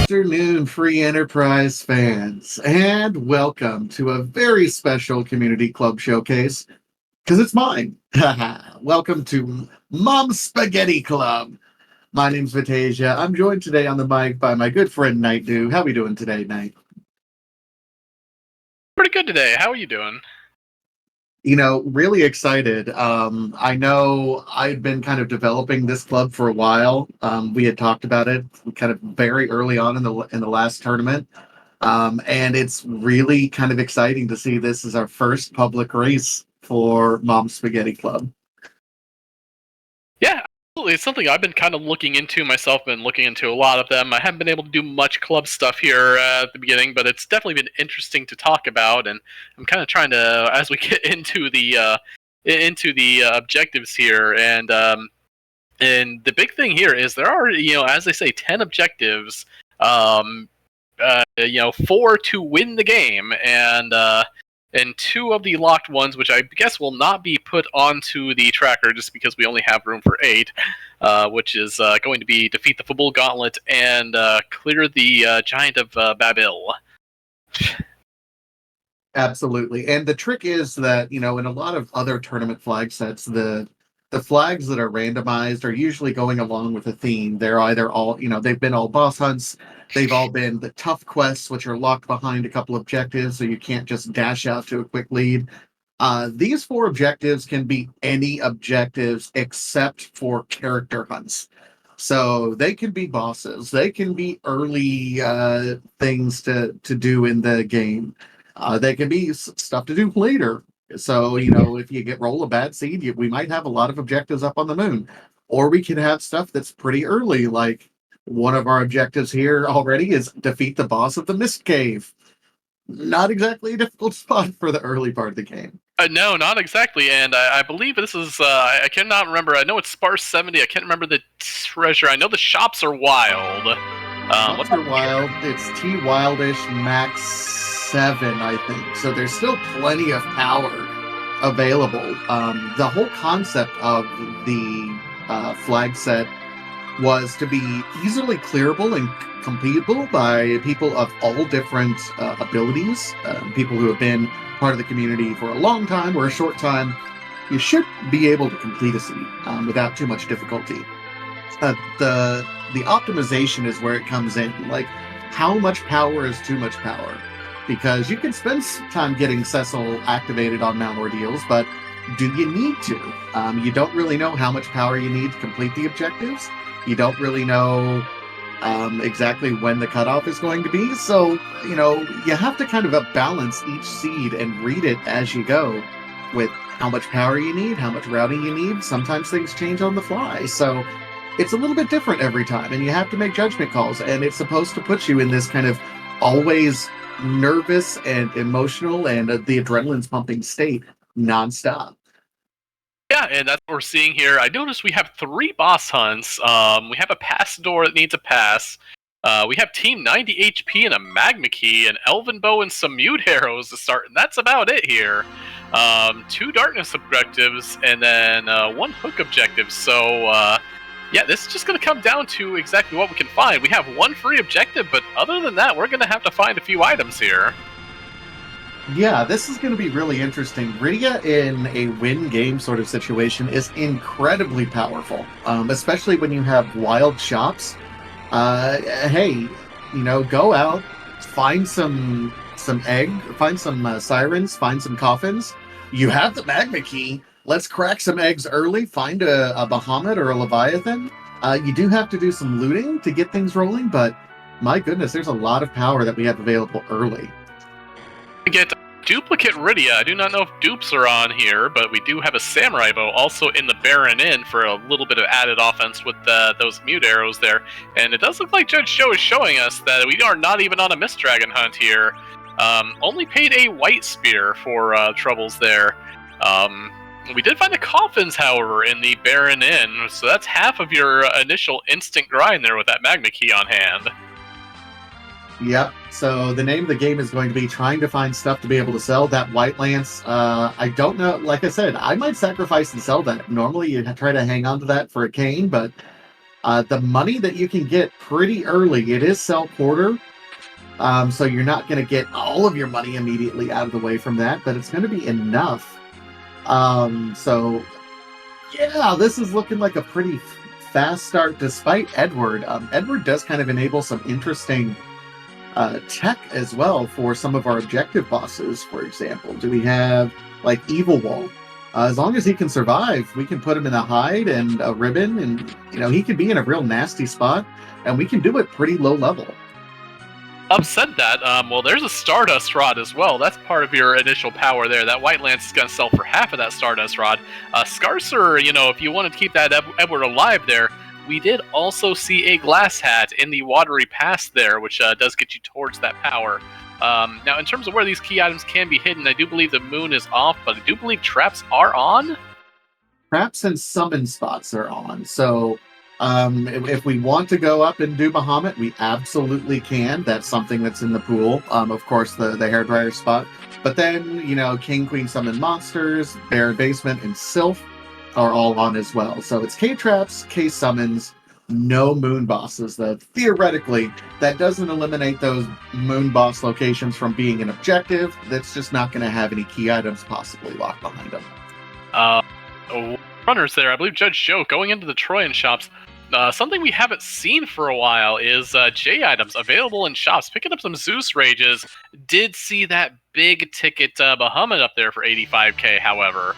Afternoon, Free Enterprise fans, and welcome to a very special Community Club showcase, because it's mine. Welcome to Mom Spaghetti Club. My name's Vitasia. I'm joined today on the mic by my good friend Night Dew. How we doing today, Night? Pretty good today. How are you doing? Really excited. I know I've been kind of developing this club for a while. We had talked about it kind of very early on in the last tournament. And it's really kind of exciting to see this as our first public race for Mom Spaghetti Club. Yeah, absolutely. It's something I've been kind of looking into myself. Been looking into a lot of them. I haven't been able to do much club stuff here at the beginning, but it's definitely been interesting to talk about. And I'm kind of trying to, as we get into the objectives here, and the big thing here is there are, as they say, 10 objectives. 4 to win the game, and 2 of the locked ones, which I guess will not be put onto the tracker just because we only have room for 8, which is going to be defeat the Fabul Gauntlet and clear the Giant of Babil. Absolutely. And the trick is that, in a lot of other tournament flag sets, the flags that are randomized are usually going along with a theme. They're either all, they've been all boss hunts, they've all been the tough quests, which are locked behind a couple objectives, so you can't just dash out to a quick lead. These 4 objectives can be any objectives except for character hunts. So they can be bosses, they can be early things to do in the game. They can be stuff to do later. So, if you roll a bad seed, we might have a lot of objectives up on the moon. Or we can have stuff that's pretty early, like one of our objectives here already is defeat the boss of the Mist Cave. Not exactly a difficult spot for the early part of the game. No, not exactly, and I believe this is, I cannot remember, I know it's Sparse 70, I can't remember the treasure, I know the shops are wild. Shops are wild, it's T Wildish Max 7, I think. So there's still plenty of power available. The whole concept of the flag set was to be easily clearable and completable by people of all different abilities, people who have been part of the community for a long time or a short time. You should be able to complete a seed without too much difficulty. The optimization is where it comes in. Like, how much power is too much power? Because you can spend some time getting Cecil activated on Mount Ordeals, but do you need to? You don't really know how much power you need to complete the objectives. You don't really know exactly when the cutoff is going to be. So, you have to kind of balance each seed and read it as you go with how much power you need, how much routing you need. Sometimes things change on the fly. So it's a little bit different every time, and you have to make judgment calls. And it's supposed to put you in this kind of always nervous and emotional and the adrenaline's pumping state nonstop. Yeah, and that's what we're seeing here. I noticed we have 3 boss hunts. We have a pass door that needs a pass. We have Team 90 HP and a Magma Key, an Elven Bow, and some Mute Arrows to start, and that's about it here. 2 Darkness objectives, and then 1 Hook objective. So, yeah, this is just going to come down to exactly what we can find. We have 1 free objective, but other than that, we're going to have to find a few items here. Yeah, this is going to be really interesting. Rydia in a win game sort of situation is incredibly powerful, especially when you have wild shops. Hey, go out, find some egg, find some sirens, find some coffins. You have the Magma Key. Let's crack some eggs early, find a Bahamut or a Leviathan. You do have to do some looting to get things rolling, but my goodness, there's a lot of power that we have available early. Get duplicate Rydia. I do not know if dupes are on here, but we do have a Samurai Bow also in the Baron Inn for a little bit of added offense with those Mute Arrows there. And it does look like Judge Show is showing us that we are not even on a Mist Dragon hunt here. Only paid a White Spear for troubles there. We did find the coffins, however, in the Baron Inn, so that's half of your initial instant grind there with that Magma Key on hand. Yep. So the name of the game is going to be trying to find stuff to be able to sell. That White Lance, I don't know. Like I said, I might sacrifice and sell that. Normally you try to hang on to that for a cane, but The money that you can get pretty early, it is sell quarter. So you're not going to get all of your money immediately out of the way from that, but it's going to be enough. So yeah, this is looking like a pretty fast start despite Edward. Edward does kind of enable some interesting tech as well for some of our objective bosses, for example. Do we have like Evil Wall? As long as he can survive, we can put him in a hide and a ribbon, and he could be in a real nasty spot, and we can do it pretty low level. Said that, well, there's a Stardust Rod as well. That's part of your initial power there. That White Lance is going to sell for half of that Stardust Rod. Scarcer, if you wanted to keep that Edward alive there, we did also see a Glass Hat in the Watery Pass there, which does get you towards that power. Now, in terms of where these key items can be hidden, I do believe the moon is off, but I do believe traps are on. Traps and summon spots are on. So if we want to go up and do Bahamut, we absolutely can. That's something that's in the pool. Of course, the hairdryer spot. But then, King, Queen Summon Monsters, Bear Basement, and Sylph are all on as well. So it's K-Traps, K-Summons, no moon bosses. Theoretically, that doesn't eliminate those moon boss locations from being an objective. That's just not going to have any key items possibly locked behind them. Runners there, I believe Judge Joe going into the Troyan shops. Something we haven't seen for a while is J items available in shops. Picking up some Zeus Rages. Did see that big ticket Bahamut up there for 85k, however.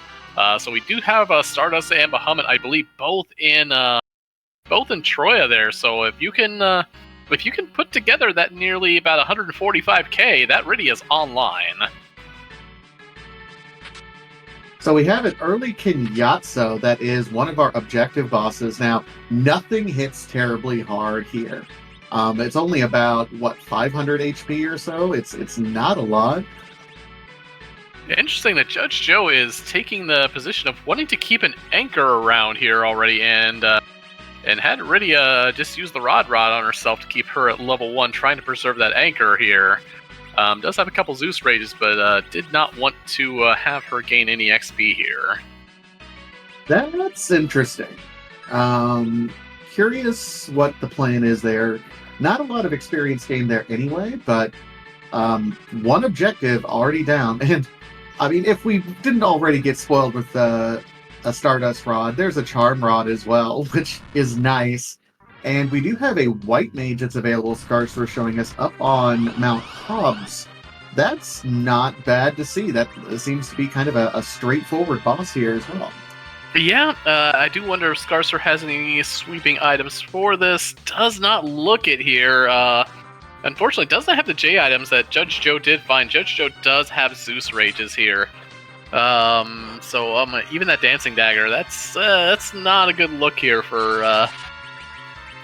So we do have Stardust and Bahamut, I believe, both in Troya there. So if you can put together that nearly about 145k, that really is online. So we have an early Kinyatso that is one of our objective bosses. Now, nothing hits terribly hard here. It's only about, 500 HP or so? It's not a lot. Interesting that Judge Joe is taking the position of wanting to keep an anchor around here already, and had Rydia just use the Rod on herself to keep her at level 1, trying to preserve that anchor here. Does have a couple Zeus Rages, but did not want to have her gain any XP here. That's interesting. Curious what the plan is there. Not a lot of experience gained there anyway, but one objective already down. And, I mean, if we didn't already get spoiled with a Stardust Rod, there's a Charm Rod as well, which is nice. And we do have a White Mage that's available, Scarcer showing us up on Mount Hobbs. That's not bad to see. That seems to be kind of a straightforward boss here as well. Yeah, I do wonder if Scarcer has any sweeping items for this. Does not look it here. Unfortunately, does not have the J items that Judge Joe did find. Judge Joe does have Zeus Rages here. So even that Dancing Dagger, that's not a good look here for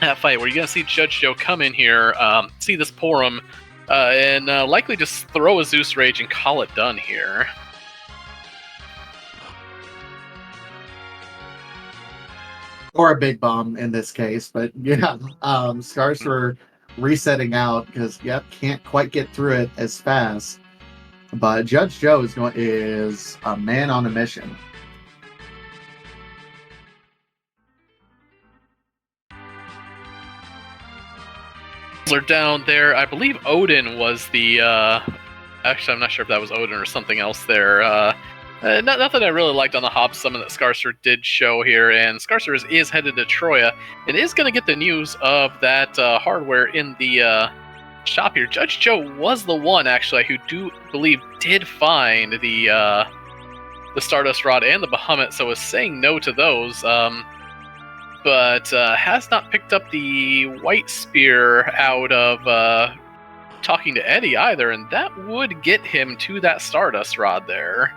that fight, where you're going to see Judge Joe come in here, see this Porum, and likely just throw a Zeus Rage and call it done here. Or a Big Bomb in this case, but yeah, Scarcer resetting out because, can't quite get through it as fast. But Judge Joe is a man on a mission. Are down there. I believe Odin was the actually I'm not sure if that was Odin or something else there. Nothing I really liked on the Hobbs summon that Scarcer did show here, and Scarcer is headed to Troya and is going to get the news of that hardware in the shop here. Judge Joe was the one actually who do believe did find the Stardust Rod and the Bahamut, so is saying no to those. But has not picked up the White Spear out of talking to Eddie either, and that would get him to that Stardust Rod there.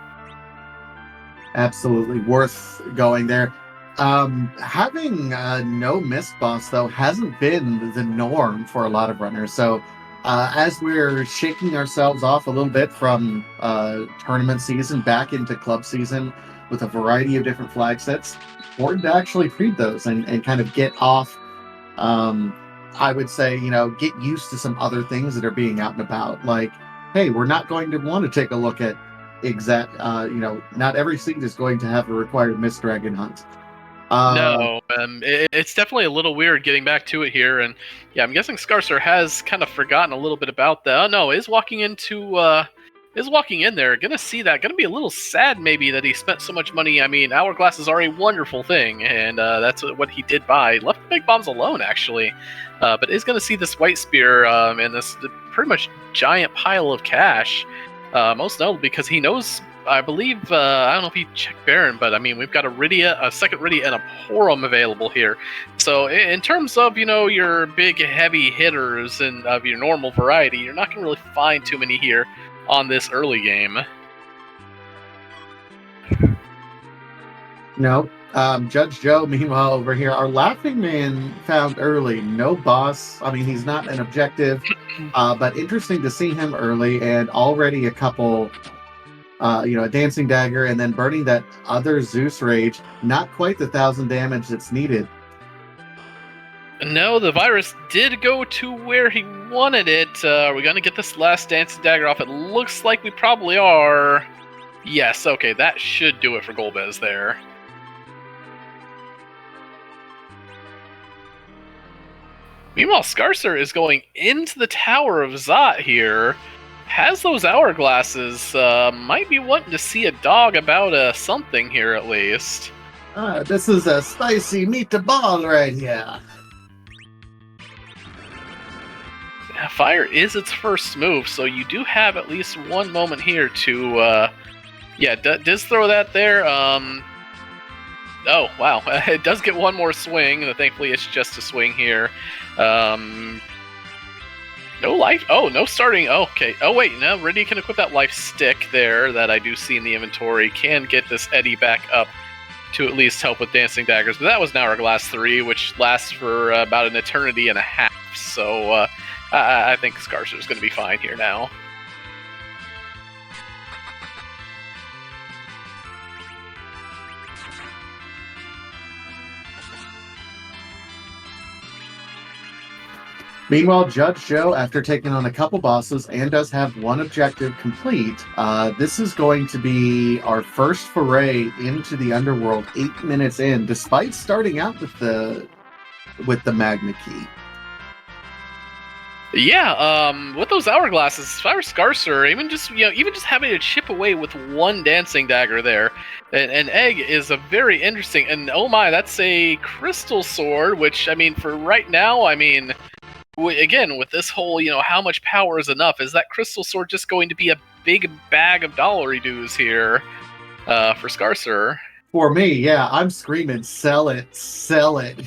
Absolutely worth going there. Having no missed boss, though, hasn't been the norm for a lot of runners. So as we're shaking ourselves off a little bit from tournament season back into club season with a variety of different flag sets, important to actually read those and kind of get off, I would say, get used to some other things that are being out and about. Like, hey, we're not going to want to take a look at not every seed is going to have a required Mist Dragon hunt. No, it's definitely a little weird getting back to it here, and yeah, I'm guessing Scarcer has kind of forgotten a little bit about that. Oh no, is walking in there, gonna see that, gonna be a little sad maybe that he spent so much money. I mean, hourglasses are a wonderful thing, and that's what he did buy. Left the big bombs alone actually, but is gonna see this white spear and this pretty much giant pile of cash. Most notable because he knows. I believe, I don't know if he checked Baron, but I mean, we've got a second Rydia, and a Porum available here. So, in terms of, your big heavy hitters and of your normal variety, you're not going to really find too many here on this early game. No. Judge Joe, meanwhile, over here, our Laughing Man found early. No boss. I mean, he's not an objective, but interesting to see him early and already a couple. A dancing dagger, and then burning that other Zeus Rage. Not quite the 1,000 damage that's needed. No, the virus did go to where he wanted it. Are we going to get this last dancing dagger off? It looks like we probably are. Yes, okay, that should do it for Golbez there. Meanwhile, Scarcer is going into the Tower of Zot here. Has those hourglasses, might be wanting to see a dog about something here at least. This is a spicy meatball right here. Fire is its first move, so you do have at least one moment here to, does throw that there. Oh, wow, it does get one more swing, and thankfully it's just a swing here. No life? Oh, no starting. Okay. Oh, wait. No, Rydia can equip that life stick there that I do see in the inventory. Can get this Eddie back up to at least help with dancing daggers. But that was an Hourglass 3, which lasts for about an eternity and a half. So I think Scarcer's going to be fine here now. Meanwhile, Judge Joe, after taking on a couple bosses and does have one objective complete, this is going to be our first foray into the underworld 8 minutes in, despite starting out with the Magna Key. Yeah, with those hourglasses, if I were Scarcer, even just having to chip away with one dancing dagger there, an egg is a very interesting. And oh my, that's a crystal sword, which I mean, for right now, I mean. Again, with this whole, how much power is enough? Is that crystal sword just going to be a big bag of dollary dues here for Scarcer? For me, yeah, I'm screaming, sell it, sell it.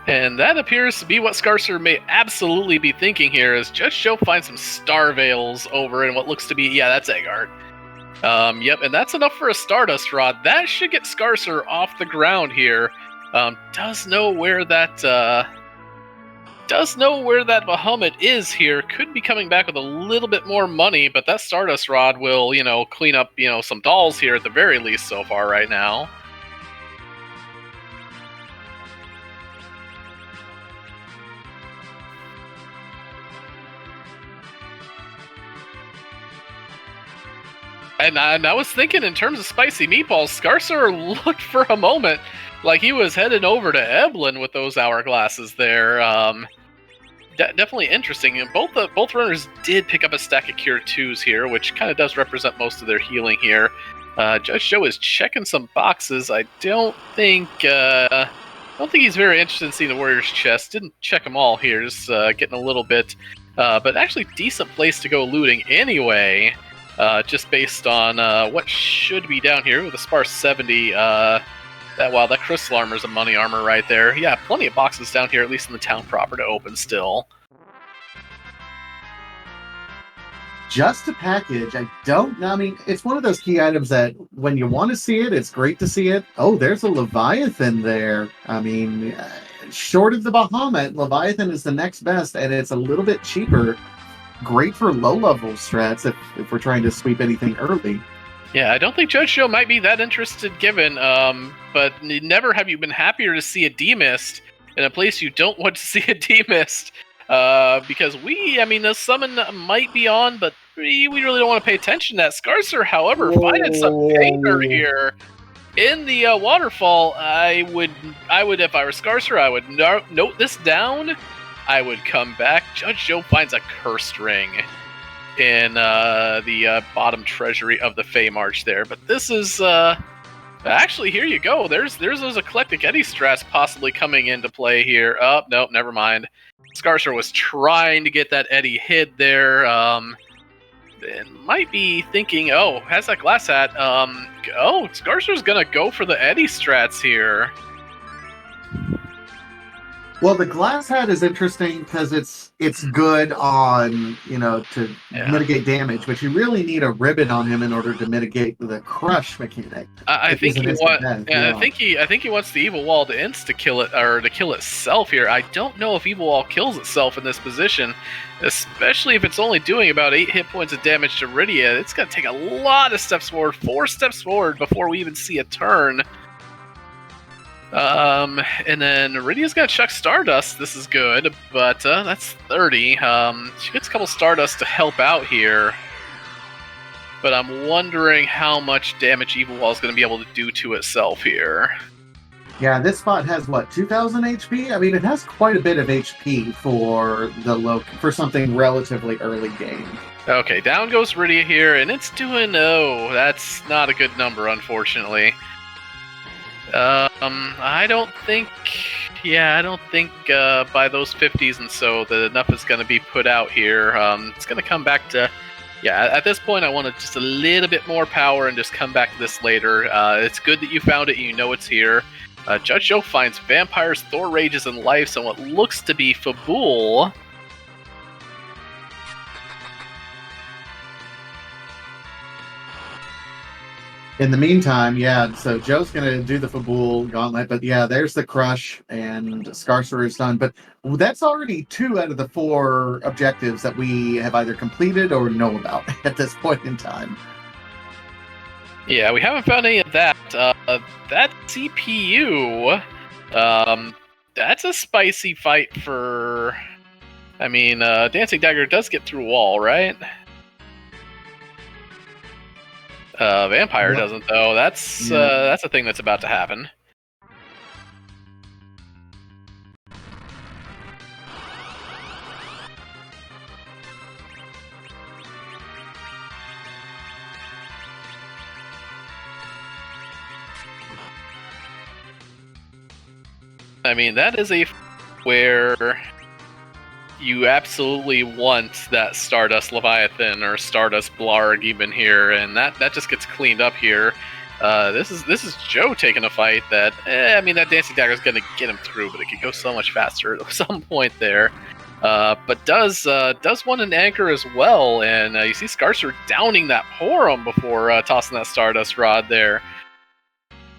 And that appears to be what Scarcer may absolutely be thinking here, as Judge Joe finds some star veils over in what looks to be, that's Eggart. Yep, and that's enough for a Stardust Rod. That should get Scarcer off the ground here. Does know where that Bahamut is here. Could be coming back with a little bit more money, but that Stardust Rod will, clean up, some dolls here at the very least so far right now. And I was thinking, in terms of spicy meatballs, Scarcer looked for a moment like he was headed over to Eblin with those hourglasses there. Definitely interesting. And both runners did pick up a stack of Cure 2s here, which kind of does represent most of their healing here. Judge Joe is checking some boxes. I don't think he's very interested in seeing the Warrior's chest. Didn't check them all here, just getting a little bit. But actually, decent place to go looting anyway. Just based on what should be down here with a sparse 70. That crystal armor is a money armor right there. Yeah, plenty of boxes down here, at least in the town proper, to open still. Just a package. I mean, it's one of those key items that when you want to see it, it's great to see it. Oh, there's a Leviathan there. I mean, short of the Bahamut, Leviathan is the next best, and it's a little bit cheaper. Great for low-level strats if we're trying to sweep anything early. Yeah, I don't think Judge Joe might be that interested given, but never have you been happier to see a demist in a place you don't want to see a demist. Because the summon might be on, but we really don't want to pay attention to that. Scarcer, however, finding some danger here in the waterfall. I would, if I were Scarcer, I would note this down. I would come back. Judge Joe finds a cursed ring in the bottom treasury of the Fey March there. But this is actually, here you go. There's those eclectic Eddy strats possibly coming into play here. Oh, nope, never mind. Scarcer was trying to get that Eddy hid there. And might be thinking, oh, has that glass hat. Oh, Scarcer's gonna go for the Eddy strats here. Well, the glass hat is interesting because it's good on, to mitigate damage, but you really need a ribbon on him in order to mitigate the crush mechanic. I think he wants the evil wall to insta kill it, or to kill itself here. I don't know if evil wall kills itself in this position, especially if it's only doing about 8 hit points of damage to Rydia. It's gonna take a lot of steps forward, 4 steps forward before we even see a turn. And then Rydia's gonna chuck Stardust. This is good, but that's 30. She gets a couple Stardust to help out here, but I'm wondering how much damage Evil Wall is gonna be able to do to itself here. Yeah, this spot has what, 2,000 HP? I mean, it has quite a bit of HP for for something relatively early game. Okay, down goes Rydia here, and it's doing that's not a good number, unfortunately. I don't think by those 50s and so that enough is going to be put out here. It's going to come back to, at this point I wanted just a little bit more power and just come back to this later. It's good that you found it and you know it's here. Judge Joe finds Vampires, Thor Rages, and Life on what looks to be Fabul. In the meantime, so Joe's going to do the Fabul gauntlet, but there's the crush, and Scarcer is done. But that's already 2 out of the 4 objectives that we have either completed or know about at this point in time. Yeah, we haven't found any of that. That CPU, that's a spicy fight for... I mean, Dancing Dagger does get through a wall, right? Vampire doesn't, though. That's a thing that's about to happen. I mean, that is where you absolutely want that Stardust Leviathan or Stardust Blarg even here, and that just gets cleaned up here. This is Joe taking a fight that, I mean, that Dancing Dagger is going to get him through, but it could go so much faster at some point there. But does want an anchor as well, and you see Scarcer downing that Porum before tossing that Stardust Rod there.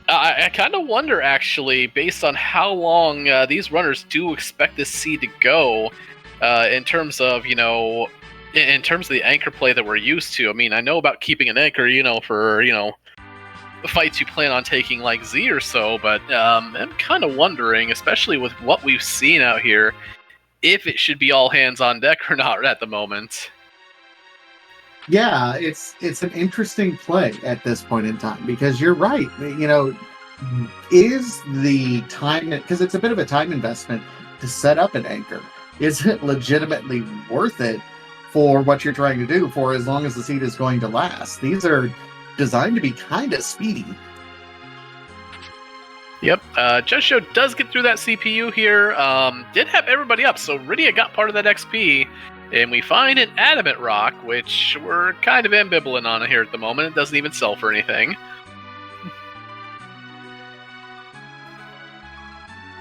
I kind of wonder, actually, based on how long these runners do expect this seed to go, in terms of the anchor play that we're used to. I mean, I know about keeping an anchor, for, fights you plan on taking like Z or so, but I'm kind of wondering, especially with what we've seen out here, if it should be all hands on deck or not at the moment. Yeah, it's an interesting play at this point in time, because you're right. Is the time, because it's a bit of a time investment to set up an anchor. Is it legitimately worth it for what you're trying to do for as long as the seed is going to last? These are designed to be kind of speedy. Yep, Judge Joe does get through that CPU here. Did have everybody up, so Rydia got part of that XP. And we find an Adamant Rock, which we're kind of ambivalent on here at the moment. It doesn't even sell for anything.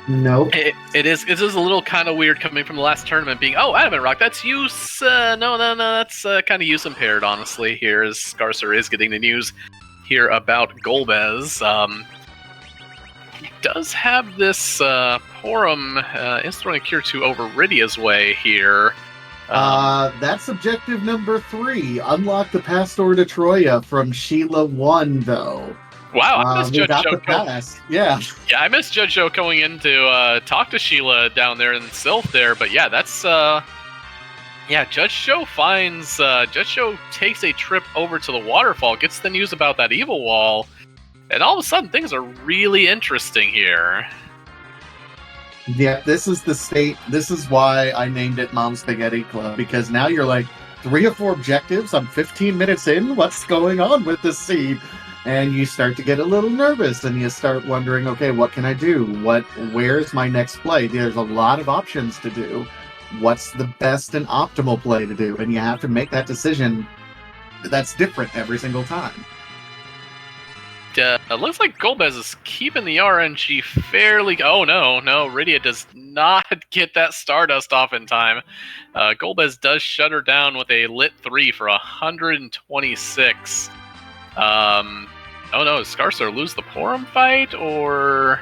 Nope. It is a little kind of weird coming from the last tournament being, Adamant Rock, that's use. No, that's kind of use impaired, honestly, here, as Scarcer is getting the news here about Golbez. He does have this Porum Instant Cure 2 over Rydia's way here. That's objective number 3. Unlock the Pastor de Troya from Sheila 1, though. Wow, I missed Judge Joe. Yeah, I missed Judge Joe going in to talk to Sheila down there in Sylph there, but yeah, that's Yeah, Judge Show takes a trip over to the waterfall, gets the news about that evil wall, and all of a sudden things are really interesting here. Yeah, this is the state. This is why I named it Mom Spaghetti Club, because now you're like 3 or 4 objectives. I'm 15 minutes in. What's going on with this scene? And you start to get a little nervous, and you start wondering, okay, what can I do? Where's my next play? There's a lot of options to do. What's the best and optimal play to do? And you have to make that decision that's different every single time. It looks like Golbez is keeping the RNG fairly... Oh, no, Rydia does not get that Stardust off in time. Golbez does shut her down with a Lit 3 for 126. Oh no, does Scarsor lose the Porum fight, or...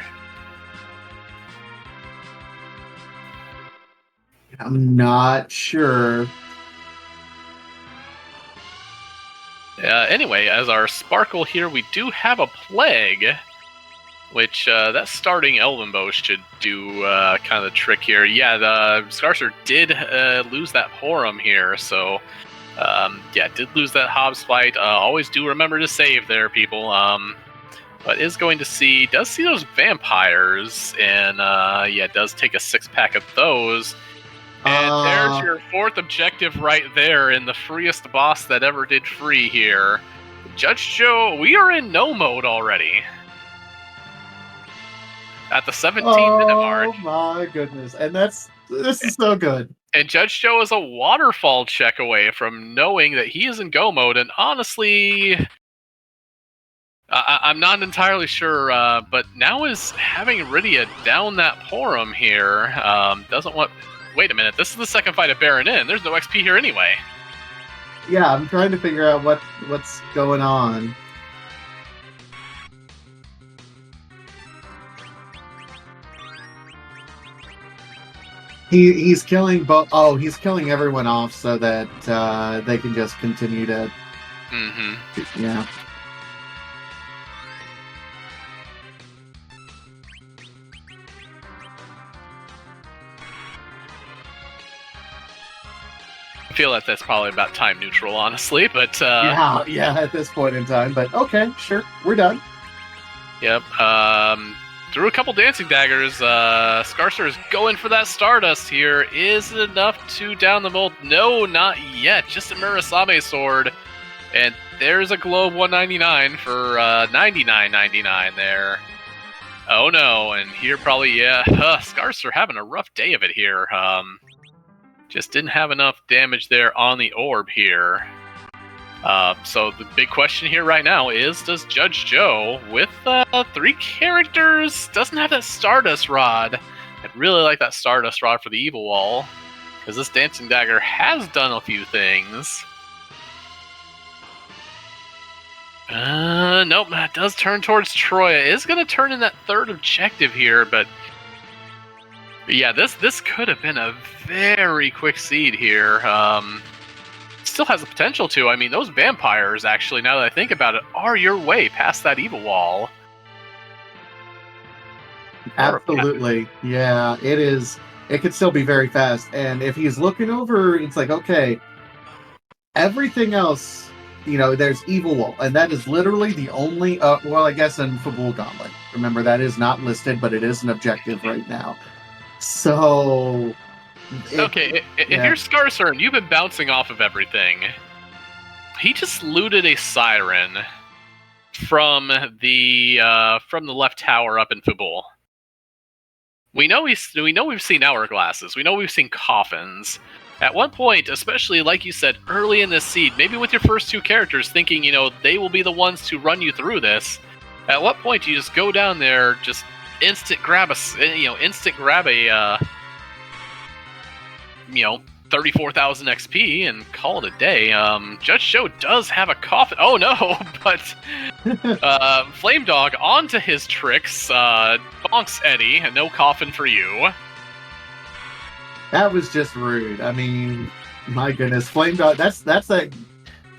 I'm not sure. Anyway, as our Sparkle here, we do have a Plague, which that starting Elven Bow should do kind of the trick here. Yeah, the Scarsor did lose that Porum here, so did lose that Hobbs fight. Always do remember to save there, people. But does see those vampires, and does take a 6-pack of those. And there's your 4th objective right there, in the freest boss that ever did free here. Judge Joe, we are in no mode already. At the 17-minute mark. Oh my goodness. And this is so good. And Judge Joe is a waterfall check away from knowing that he is in go mode, and honestly... I'm not entirely sure, but now is having Rydia down that Porum here, doesn't want... Wait a minute, this is the second fight at Baron Inn. There's no XP here anyway. Yeah, I'm trying to figure out what's going on. He's killing both. Oh, he's killing everyone off so that they can just continue to. Mm-hmm. Yeah. I feel that that's probably about time neutral, honestly, but... Yeah, at this point in time, but okay, sure, we're done. Yep, through a couple Dancing Daggers, Scarsor is going for that Stardust here. Is it enough to down the mold? No, not yet, just a Murasame sword, and there's a Globe 199 for 99.99 there. Oh no, and here probably, Scarsor having a rough day of it here. Just didn't have enough damage there on the orb here. So the big question here right now is, does Judge Joe, with 3 characters, doesn't have that Stardust Rod? I'd really like that Stardust Rod for the Evil Wall, because this Dancing Dagger has done a few things. Nope, that does turn towards Troya. It is going to turn in that 3rd objective here, but yeah, this could have been a very quick seed here. Still has the potential to. I mean, those vampires, actually, now that I think about it, are your way past that evil wall. Absolutely. Yeah, it is. It could still be very fast. And if he's looking over, it's like, okay, everything else, there's evil wall. And that is literally the only, I guess in Fabul Gauntlet. Remember, that is not listed, but it is an objective right now. So... if you're Scarsor and you've been bouncing off of everything, he just looted a Siren from the left tower up in Fabul. We know we've seen hourglasses. We know we've seen coffins. At one point, especially like you said early in this seed, maybe with your first 2 characters, thinking they will be the ones to run you through this. At what point do you just go down there, just instant grab a 34,000 XP and call it a day. Judge Joe does have a coffin. Oh no, but Flame Dog onto his tricks. Bonks Eddie, no coffin for you. That was just rude. I mean, my goodness, Flame Dog. That's a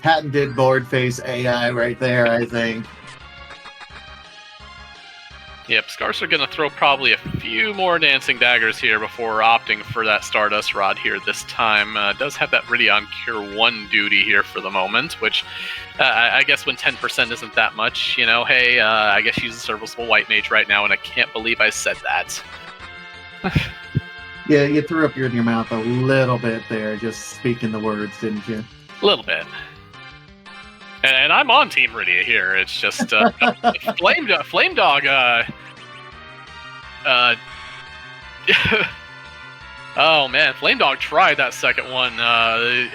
patented board face AI right there, I think. Yep, Scarcer gonna throw probably a few more Dancing Daggers here before opting for that Stardust Rod here this time. Does have that Rydion Cure 1 duty here for the moment, which I guess when 10% isn't that much, you know, hey, I guess she's a serviceable white mage right now, and I can't believe I said that. Yeah, you threw up in your mouth a little bit there, just speaking the words, didn't you? A little bit. And I'm on Team Rydia here. It's just Flame Dog. Oh man, Flame Dog tried that second one.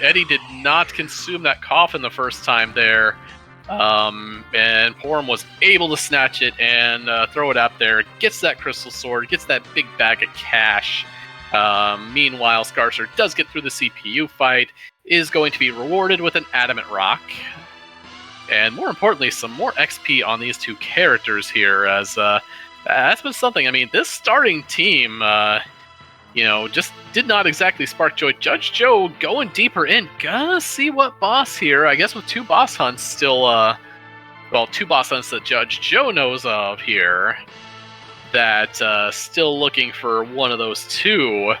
Eddie did not consume that coffin the first time there, and Porum was able to snatch it and throw it out there. Gets that crystal sword, gets that big bag of cash. Meanwhile, Scarcer does get through the CPU fight, is going to be rewarded with an Adamant Rock. And more importantly, some more XP on these two characters here, as that's been something. I mean, this starting team, just did not exactly spark joy. Judge Joe going deeper in. Gonna see what boss here. I guess with two boss hunts still, two boss hunts that Judge Joe knows of here. That still looking for one of those two.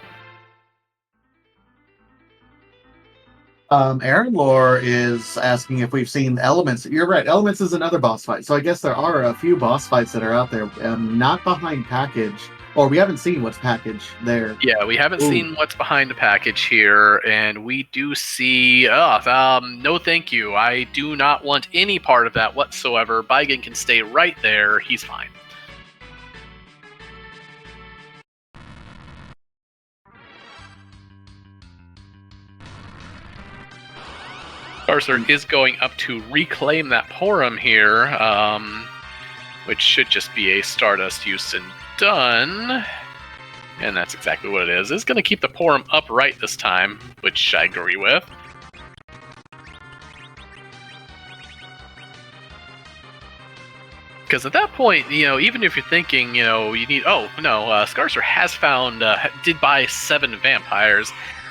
Aaron Lore is asking if we've seen Elements. You're right, Elements is another boss fight. So I guess there are a few boss fights that are out there, not behind package. Or we haven't seen what's package there. Yeah, we haven't seen what's behind the package here, and we do see... no thank you. I do not want any part of that whatsoever. Baigen can stay right there. He's fine. Scarcer is going up to reclaim that Porum here, which should just be a Stardust use and done. And that's exactly what it is. It's going to keep the Porum upright this time, which I agree with. Because at that point, even if you're thinking, you need... Scarcer has found... did buy 7 vampires.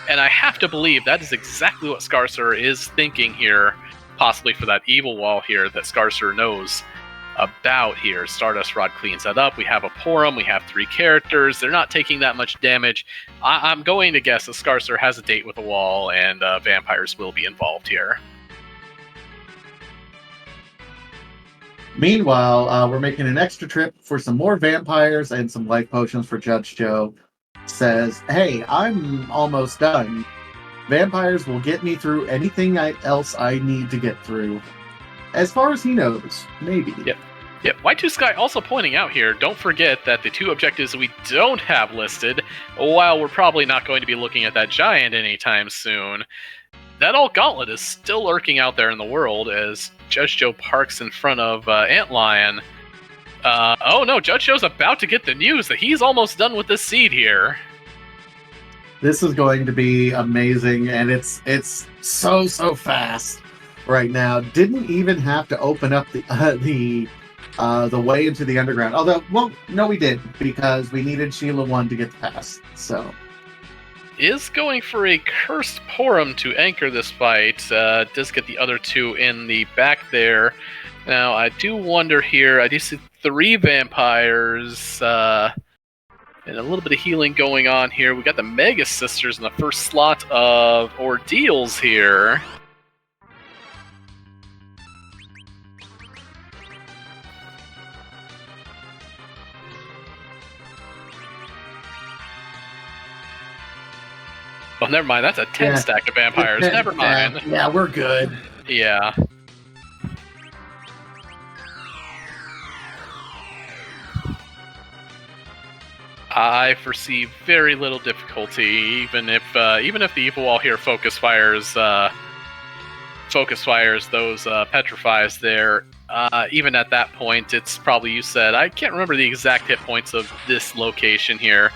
And I have to believe that is exactly what Scarcer is thinking here, possibly for that evil wall here that Scarcer knows about here. Stardust Rod cleans that up. We have a Porum. We have 3 characters. They're not taking that much damage. I'm going to guess that Scarcer has a date with the wall, and vampires will be involved here. Meanwhile, we're making an extra trip for some more vampires and some life potions for Judge Joe. Says, hey, I'm almost done. Vampires will get me through anything else I need to get through. As far as he knows, maybe. Yep. Y2 Sky also pointing out here, don't forget that the 2 objectives we don't have listed, while we're probably not going to be looking at that giant anytime soon, that old gauntlet is still lurking out there in the world as Judge Joe parks in front of Antlion. Judge Joe's about to get the news that he's almost done with this seed here. This is going to be amazing, and it's so fast right now. Didn't even have to open up the way into the underground. Although, no, we did, because we needed Sheila 1 to get past. So, is going for a Cursed Porum to anchor this fight. Does get the other 2 in the back there. Now, I do wonder here, I do see 3 vampires, and a little bit of healing going on here. We got the Mega Sisters in the first slot of ordeals here. Well, never mind, that's a 10 stack of vampires. Never mind. Yeah, we're good. Yeah. I foresee very little difficulty, even if the evil wall here focus fires those petrifies there. Even at that point, it's probably, you said, I can't remember the exact hit points of this location here,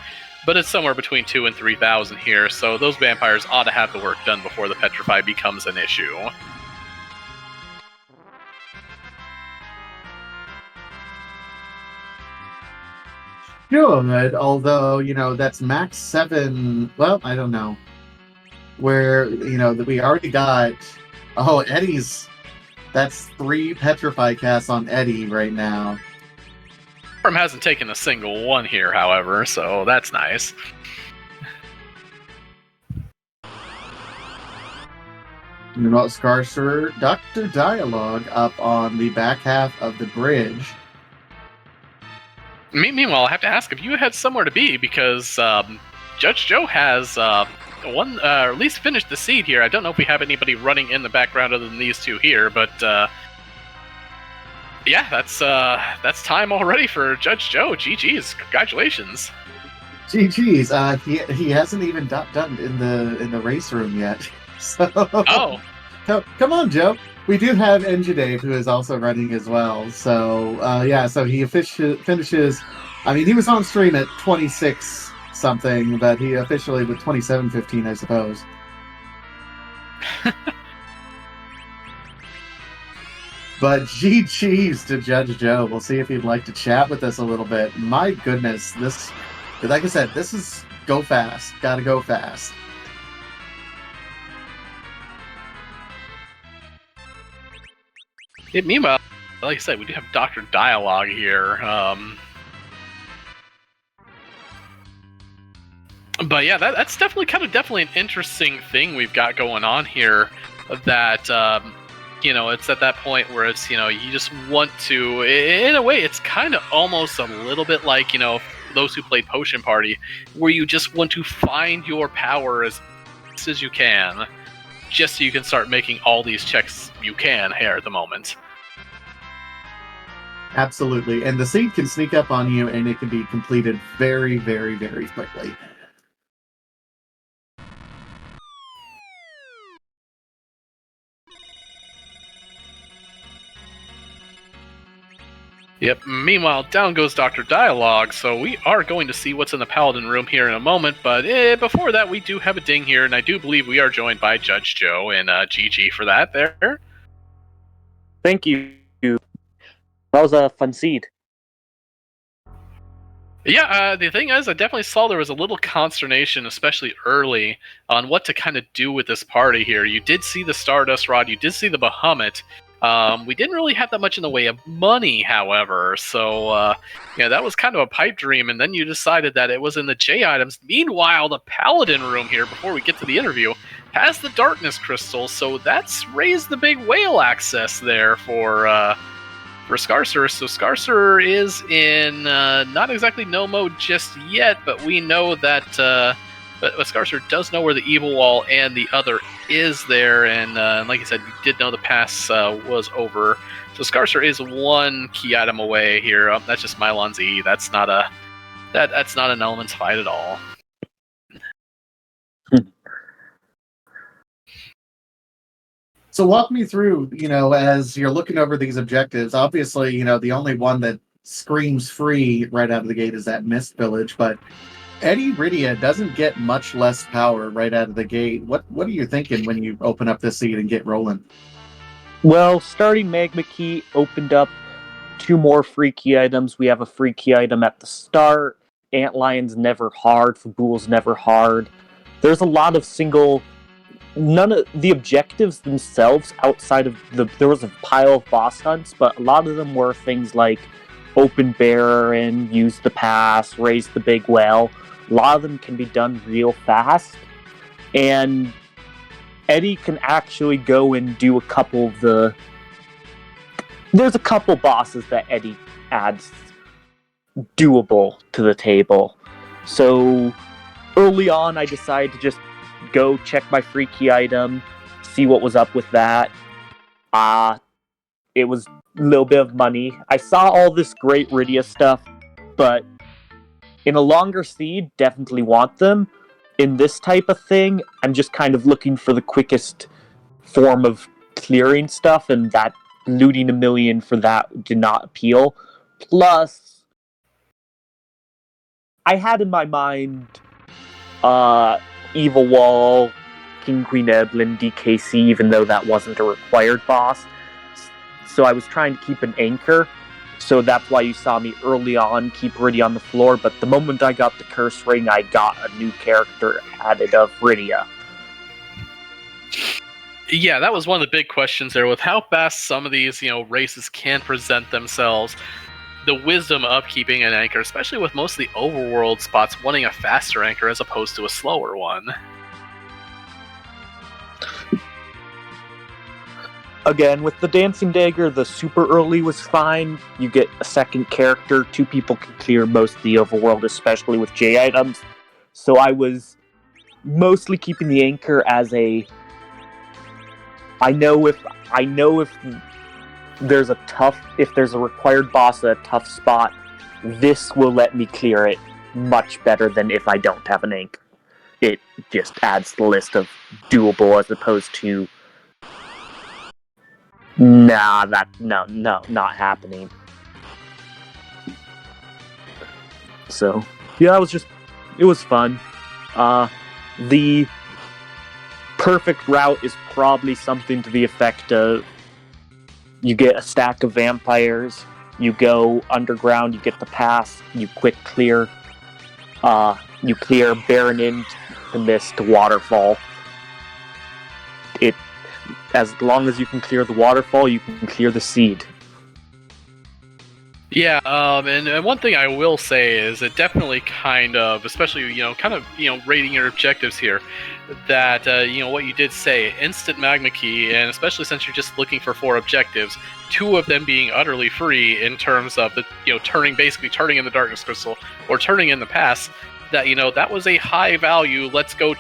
but it's somewhere between 2,000 and 3,000 here. So those vampires ought to have the work done before the petrify becomes an issue. Good, although, that's max 7. Well, I don't know. Where, that we already got... Oh, Eddie's... That's 3 Petrify casts on Eddie right now. Storm hasn't taken a single one here, however, so that's nice. Meanwhile, Scarcer, Dr. Dialogue up on the back half of the bridge. Meanwhile, I have to ask if you had somewhere to be, because Judge Joe has one, or at least finished the seed here. I don't know if we have anybody running in the background other than these two here, but yeah, that's time already for Judge Joe. GG's, congratulations. GG's. He hasn't even done in the race room yet. So Oh, come on, Joe. We do have Engine Dave, who is also running as well. So yeah, so he finishes. I mean, he was on stream at 26 something, but he officially with 27:15, I suppose. But GG's to Judge Joe. We'll see if he'd like to chat with us a little bit. My goodness, this, like I said, this is go fast. Gotta go fast. yeah, meanwhile, like I said, we do have Dr. Dialogue here. But yeah, that's definitely an interesting thing we've got going on here. That it's at that point where it's you just want to, in a way, it's kind of almost a little bit like those who play Potion Party, where you just want to find your power as best as you can, just so you can start making all these checks you can here at the moment. Absolutely, and the seed can sneak up on you, and it can be completed very, very, very quickly. Yep, meanwhile, down goes Dr. Dialogue, so we are going to see what's in the Paladin room here in a moment, but before that, we do have a ding here, and I do believe we are joined by Judge Joe, and GG for that there. Thank you. That was a fun seed. Yeah, the thing is, I definitely saw there was a little consternation, especially early, on what to kind of do with this party here. You did see the Stardust Rod, you did see the Bahamut. We didn't really have that much in the way of money, however, so that was kind of a pipe dream, and then you decided that it was in the J items. Meanwhile, the Paladin room here, before we get to the interview, has the Darkness Crystal, so that's raised the big whale access there for Scarcer. So Scarcer is in not exactly no mode just yet, but we know that but Scarcer does know where the Evil Wall and the other is there, and like I said, you did know the pass was over. So Scarcer is one key item away here. That's just Mylon Z. That's not an Elements fight at all. So walk me through, as you're looking over these objectives. Obviously, the only one that screams free right out of the gate is that Mist Village, but Eddie Rydia doesn't get much less power right out of the gate. What are you thinking when you open up this seed and get rolling? Well, starting Magma Key opened up 2 more free key items. We have a free key item at the start. Antlion's never hard. Fabul's never hard. There's a lot of none of the objectives themselves outside of there was a pile of boss hunts, but a lot of them were things like open bear and use the pass, raise the big whale. A lot of them can be done real fast, and Eddie can actually go and do a couple of there's a couple bosses that Eddie adds doable to the table. So early on, I decided to just go check my free key item, see what was up with that. It was a little bit of money. I saw all this great Rydia stuff, but in a longer seed, definitely want them. In this type of thing, I'm just kind of looking for the quickest form of clearing stuff, and that looting 1 million for that did not appeal. Plus, I had in my mind Evil Wall, King Queen Eblin, DKC, even though that wasn't a required boss. So I was trying to keep an anchor. So that's why you saw me early on keep Rydia on the floor. But the moment I got the Curse Ring, I got a new character added of Rydia. Yeah, that was one of the big questions there with how fast some of these, races can present themselves. the wisdom of keeping an anchor, especially with most of the overworld spots wanting a faster anchor as opposed to a slower one. Again, with the Dancing Dagger, the super early was fine. You get a second character. 2 people can clear most of the overworld, especially with J items. So I was mostly keeping the anchor as a... I know if there's a required boss at a tough spot, this will let me clear it much better than if I don't have an anchor. It just adds to the list of doable as opposed to not happening. So, yeah, it was fun. The perfect route is probably something to the effect of you get a stack of vampires, you go underground, you get the pass, you quick clear, you clear Baron Inn to Mist to Waterfall. As long as you can clear the waterfall, you can clear the seed. Yeah, and one thing I will say is it definitely kind of, especially, rating your objectives here, that, what you did say, instant magma key, and especially since you're just looking for 4 objectives, 2 of them being utterly free in terms of the, turning in the darkness crystal, or turning in the pass, that, that was a high value, let's go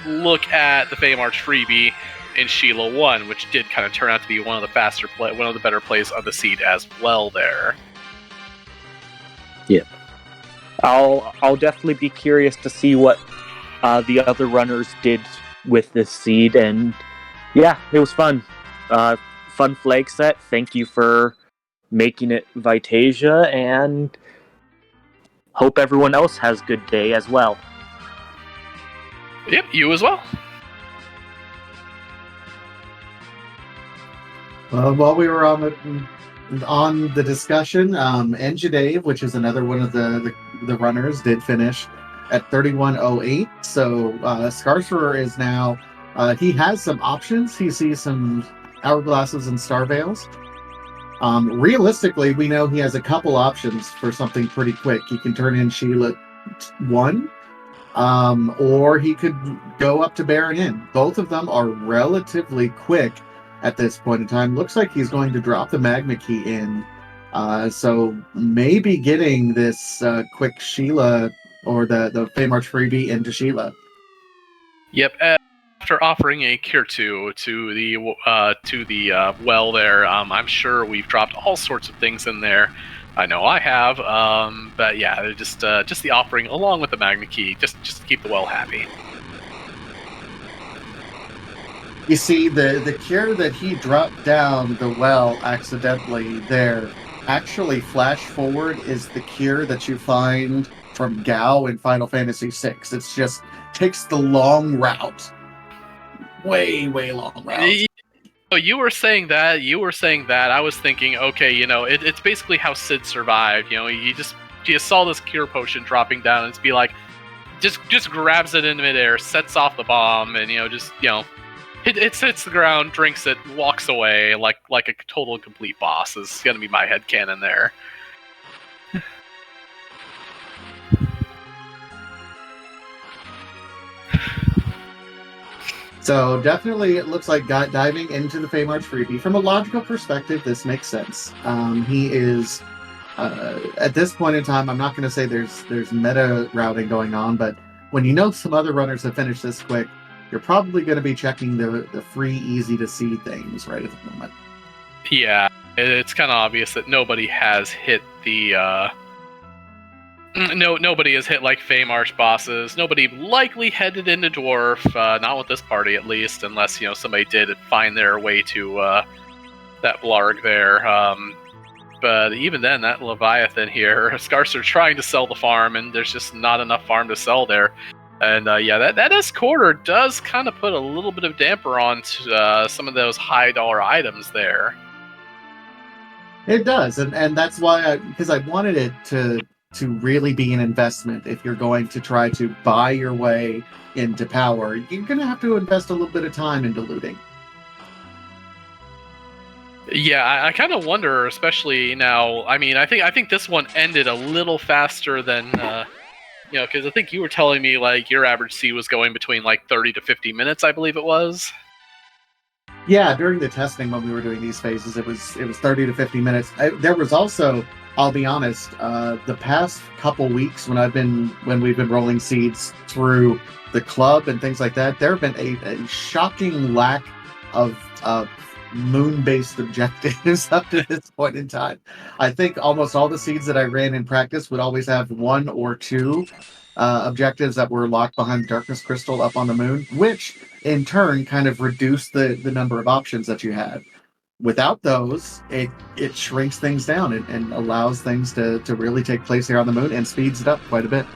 look at the Feymarch freebie in Sheila 1, which did kind of turn out to be one of the better plays of the seed as well there. Yeah. I'll definitely be curious to see what the other runners did with this seed, and yeah, it was fun. Fun flag set. Thank you for making it Vitasia, and hope everyone else has a good day as well. Yep, you as well. While we were on the discussion, Enjadave, which is another one of the runners, did finish at 31:08. So Scarcerer is now he has some options. He sees some hourglasses and star veils. Realistically, we know he has a couple options for something pretty quick. He can turn in Sheila 1, or he could go up to Baron Inn. Both of them are relatively quick at this point in time. Looks like he's going to drop the magma key in, so maybe getting this quick Sheila or the Feymarch freebie into Sheila. Yep. After offering a cure to the well there, I'm sure we've dropped all sorts of things in there. I know I have, but yeah, they're just the offering along with the magma key, just to keep the well happy. You see, the cure that he dropped down the well accidentally there, actually flash forward is the cure that you find from Gao in Final Fantasy VI. It's just takes the long route. Way long route. You were saying that. I was thinking, okay, it's basically how Sid survived. You saw this cure potion dropping down, and it's be like, just grabs it in midair, sets off the bomb, and it hits the ground, drinks it, walks away like a total and complete boss. Is gonna be my headcanon there. So definitely, it looks like diving into the Feymarch freebie. From a logical perspective, this makes sense. He is at this point in time. I'm not going to say there's meta routing going on, but when you know some other runners have finished this quick, you're probably going to be checking the free, easy to see things right at the moment. Yeah, it's kind of obvious that nobody has hit the. Nobody has hit like Feymarch bosses. Nobody likely headed into Dwarf, not with this party at least, unless somebody did find their way to that Blarg there. But even then, that Leviathan here, Scarcer trying to sell the farm, and there's just not enough farm to sell there. And that Escorter does kind of put a little bit of damper on some of those high dollar items there. It does, and that's why because I wanted it to really be an investment. If you're going to try to buy your way into power, you're going to have to invest a little bit of time into looting. Yeah, I kind of wonder, especially now. I mean, I think this one ended a little faster than because I think you were telling me like your average seed was going between like 30 to 50 minutes, I believe it was. Yeah, during the testing when we were doing these phases, it was 30 to 50 minutes. There was also, I'll be honest, the past couple weeks when we've been rolling seeds through the club and things like that, there have been a shocking lack of moon-based objectives up to this point in time. I think almost all the seeds that I ran in practice would always have one or two objectives that were locked behind the darkness crystal up on the moon, which in turn kind of reduced the number of options that you had. Without those, it shrinks things down and allows things to really take place here on the moon and speeds it up quite a bit.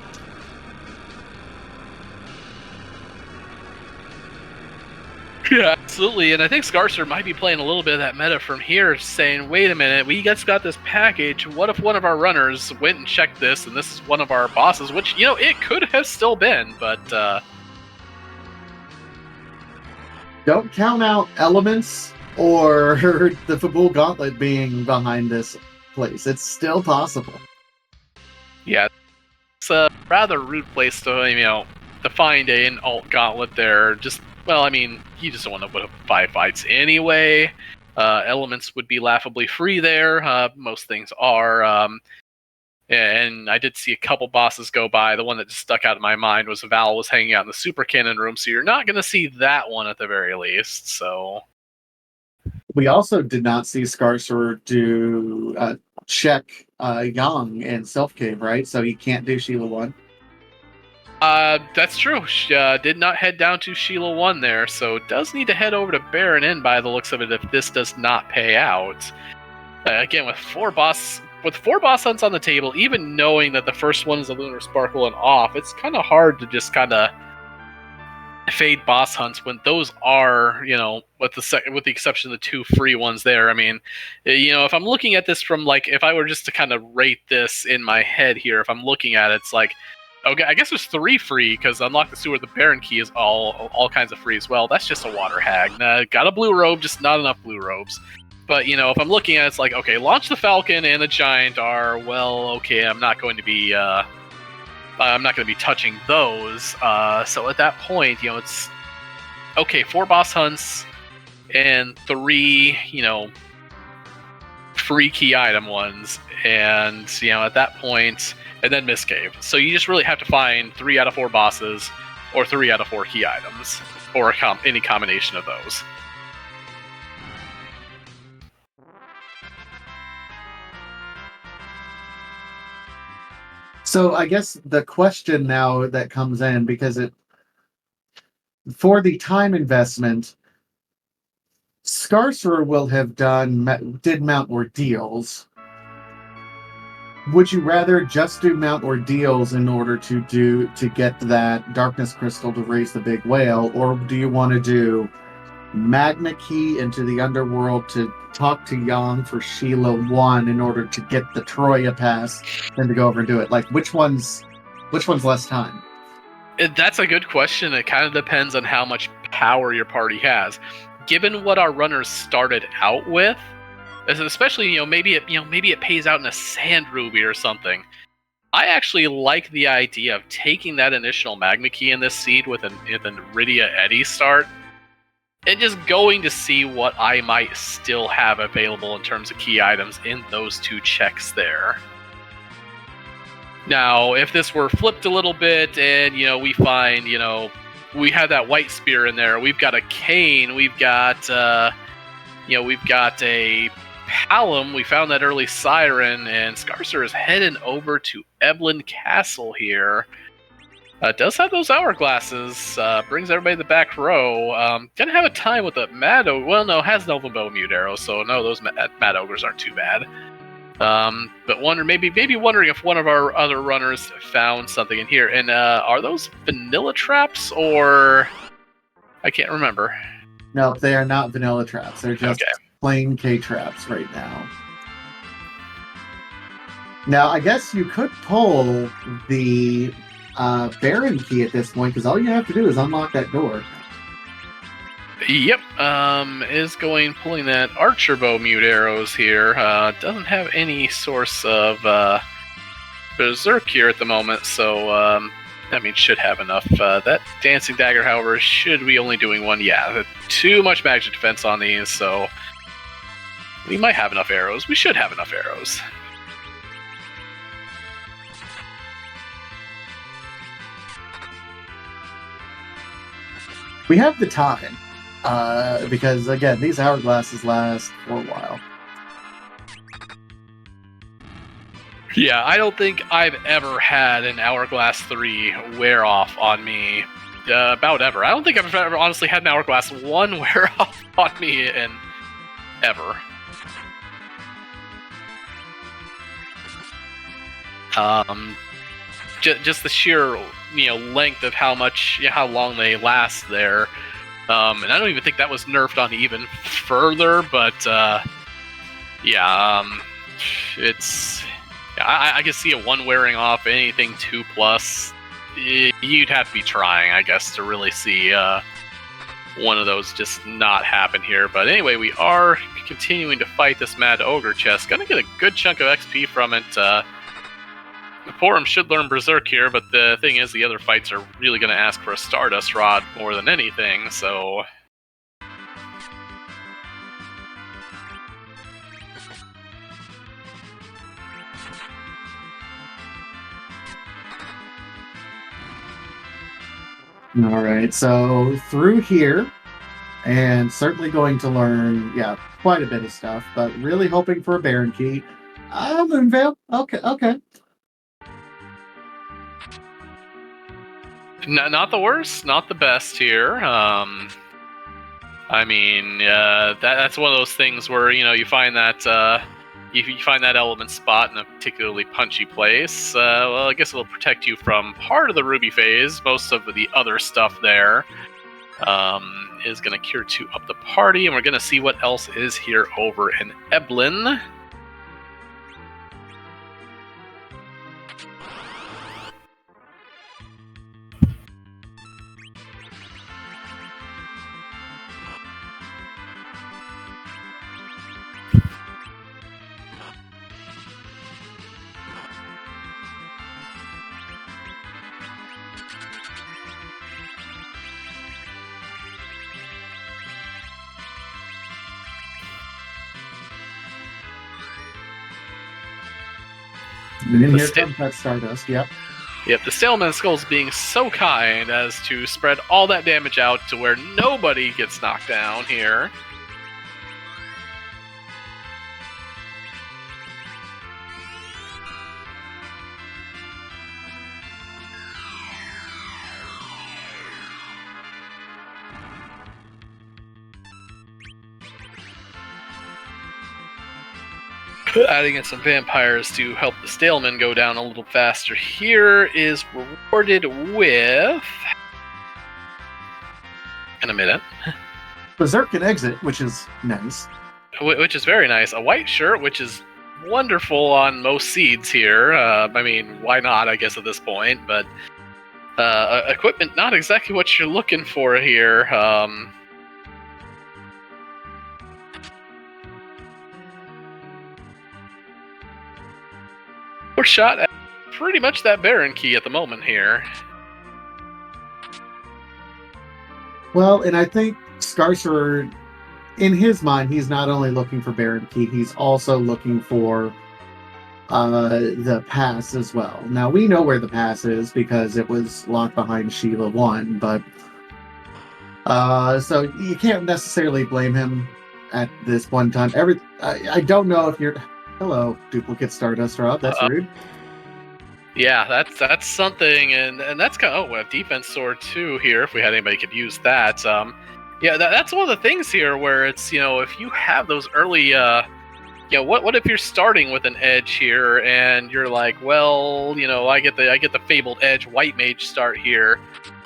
Yeah, absolutely. And I think Scarcer might be playing a little bit of that meta from here, saying, wait a minute, we just got this package. What if one of our runners went and checked this, and this is one of our bosses, which, it could have still been, but... Don't count out elements or the Fabul Gauntlet being behind this place. It's still possible. Yeah, it's a rather rude place to, to find an alt gauntlet there. You just don't want to put up 5 fights anyway. Elements would be laughably free there. Most things are. And I did see a couple bosses go by. The one that just stuck out in my mind was Val was hanging out in the Super Cannon room, so you're not going to see that one at the very least. So we also did not see Scarcer do check Yang and Self Cave, right? So he can't do Sheila 1. That's true. Did not head down to Sheila 1 there, so does need to head over to Baron Inn by the looks of it if this does not pay out. Again, with four boss hunts on the table, even knowing that the first one is a Lunar Sparkle and off, it's kind of hard to just kind of fade boss hunts when those are, with the exception of the 2 free ones there. I mean, if I'm looking at this from if I were just to kind of rate this in my head here, if I'm looking at it, it's like, okay, I guess there's 3 free because Unlock the Sewer, the Baron Key is all kinds of free as well. That's just a water hag. Got a blue robe, just not enough blue robes. But, if I'm looking at it, it's like, okay, Launch the Falcon and the Giant are, well, okay, I'm not going to be touching those. So at that point, it's, okay, 4 boss hunts and 3, free key item ones. And, at that point, and then Mist Cave. So you just really have to find 3 out of 4 bosses or 3 out of 4 key items or any combination of those. So I guess the question now that comes in, because for the time investment, Scarcer will have did Mount Ordeals. Would you rather just do Mount Ordeals in order to get that Darkness Crystal to raise the big whale, or do you want to do Magma Key into the Underworld to talk to Yang for Sheila 1 in order to get the Troya Pass and to go over and do it? Like, which one's less time? That's a good question. It kind of depends on how much power your party has. Given what our runners started out with, especially maybe it pays out in a Sand Ruby or something. I actually like the idea of taking that initial Magma Key in this seed with an Iridia Eddy start, and just going to see what I might still have available in terms of key items in those 2 checks there. Now, if this were flipped a little bit and, we find, we have that White Spear in there, we've got a Cane, we've got a Palom, we found that early Siren, and Scarcer is heading over to Eblan Castle here. Does have those hourglasses, brings everybody to the back row. Gonna have a time with the Mad Ogre. Well, no, has Nova Bow Mute Arrow, so no, those Mad Ogres aren't too bad. But maybe wondering if one of our other runners found something in here. And are those vanilla traps, or I can't remember. No, they are not vanilla traps. They're just plain K traps right now. Now, I guess you could pull the Baron Key at this point, because all you have to do is unlock that door. Yep. Is pulling that archer bow mute arrows here. Doesn't have any source of berserk here at the moment, so should have enough. That dancing dagger, however, should be only doing one. Yeah, too much magic defense on these, so we might have enough arrows. We should have enough arrows. We have the time, because again, these hourglasses last for a while. Yeah, I don't think I've ever had an Hourglass 3 wear off on me. About ever. I don't think I've ever honestly had an Hourglass 1 wear off on me in ever. Just the sheer length of how long they last there. And I don't even think that was nerfed on even further, but it's. I can see a 1 wearing off, anything 2+. You'd have to be trying, I guess, to really see one of those just not happen here. But anyway, we are continuing to fight this Mad Ogre chest. Gonna get a good chunk of XP from it. Porum should learn Berserk here, but the thing is, the other fights are really gonna ask for a Stardust Rod more than anything, so... All right, so through here, and certainly going to learn, quite a bit of stuff, but really hoping for a Baron Key. Moonveil. Okay. Not the worst, not the best here. That's one of those things where you find that you find that element spot in a particularly punchy place. Well, I guess it'll protect you from part of the Ruby phase. Most of the other stuff there is going to cure 2 up the party, and we're going to see what else is here over in Eblan. And here comes that Stardust, yep. Yep, the Sailman Skull's being so kind as to spread all that damage out to where nobody gets knocked down here. Adding in some vampires to help the Staleman go down a little faster here is rewarded with... in a minute. Berserk can exit, which is nice. Which is very nice. A white shirt, which is wonderful on most seeds here. Why not, I guess, at this point. But equipment, not exactly what you're looking for here. We're shot at pretty much that Baron Key at the moment here. Well, and I think Scarcer, in his mind, he's not only looking for Baron Key, he's also looking for the pass as well. Now, we know where the pass is because it was locked behind Sheila 1, but so you can't necessarily blame him at this one time. I don't know if you're... Hello, duplicate Stardust Rod. That's rude. Yeah, that's something, and that's kind of... Oh, we have Defense Sword too here, if we had anybody could use that. That's one of the things here where it's, if you have those early... what if you're starting with an edge here, and you're like, well, I get the Fabled Edge White Mage start here.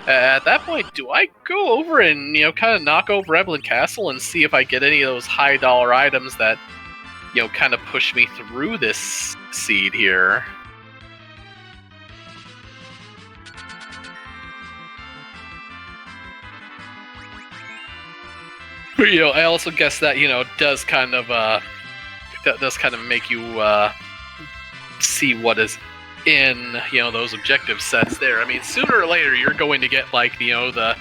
At that point, do I go over and, kind of knock over Eblan Castle and see if I get any of those high-dollar items that... kind of push me through this seed here. I also guess that does kind of make you see what is in those objective sets there. I mean, sooner or later you're going to get like the